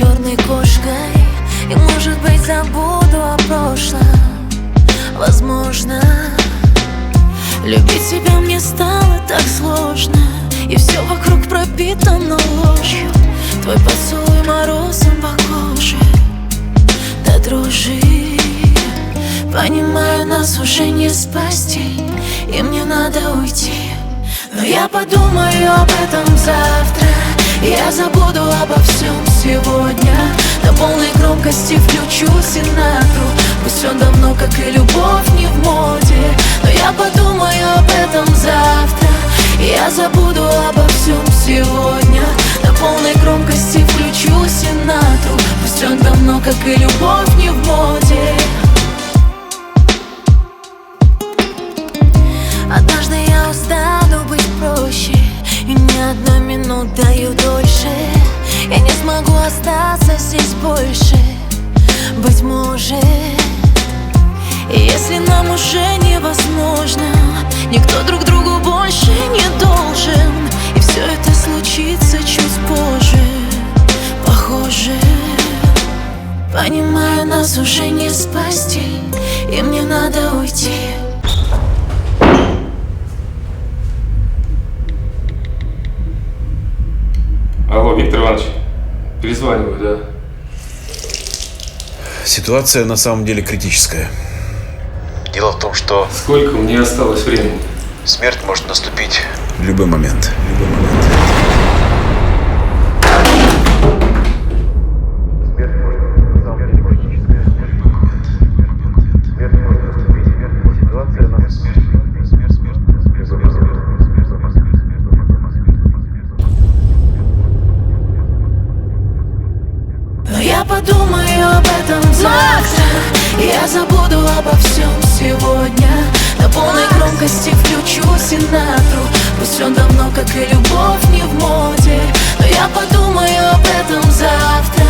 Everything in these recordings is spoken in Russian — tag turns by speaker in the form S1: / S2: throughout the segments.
S1: черной кошкой. И может быть забуду о прошлом. Возможно, любить тебя мне стало так сложно. И все вокруг пропитано ложью. Твой поцелуй морозом по коже до дрожи. Понимаю, нас уже не спасти, и мне надо уйти. Но я подумаю об этом завтра. Я забуду обо всем сегодня. На полной громкости включу Синатру. Пусть он давно, как и любовь, не в моде. Но я подумаю об этом завтра. Я забуду обо всем сегодня. На полной громкости включу Синатру. Пусть он давно, как и любовь, не в моде. Однажды я устану быть проще, и ни одной минутой дольше я не смогу остаться здесь больше. Быть может, и если нам уже невозможно, никто друг другу больше не должен. И все это случится чуть позже. Похоже, понимаю, нас уже не спасти, и мне надо уйти.
S2: Алло, Виктор Иванович, перезваниваю, да?
S3: Ситуация на самом деле критическая. Дело в том, что
S2: Сколько мне осталось времени?
S3: смерть может наступить в любой момент.
S1: Но я подумаю об этом завтра. Я забуду обо всем сегодня. На полной громкости включу Синатру. Пусть он давно, как и любовь, не в моде. Но я подумаю об этом завтра.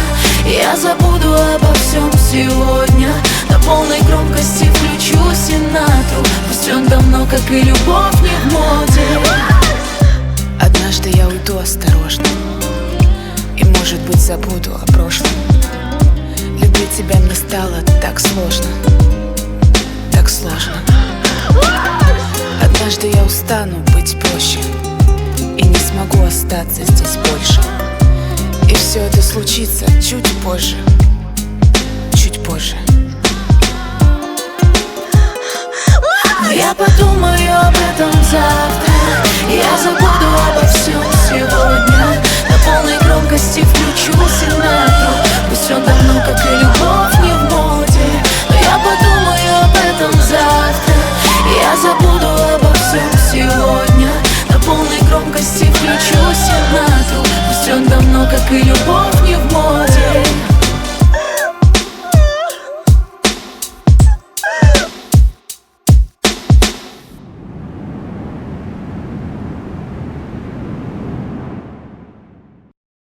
S1: Я забуду обо всем сегодня. На полной громкости включу Синатру. Пусть он давно, как и любовь, не в моде.
S4: Однажды я уйду осторожно, и, может быть, забуду о прошлом. Любить тебя мне стало так сложно, так сложно. Однажды я устану быть проще, и не смогу остаться здесь больше. И все это случится чуть позже, чуть позже.
S1: Но я подумаю об этом завтра. Я забуду обо всем сегодня. На полной громкости включу Синатру. Пусть он давно, как и любовь, не в моде. Но я подумаю об этом завтра. Я забуду обо всем сегодня. На полной громкости включу Синатру. Пусть он давно, как и любовь, не в моде.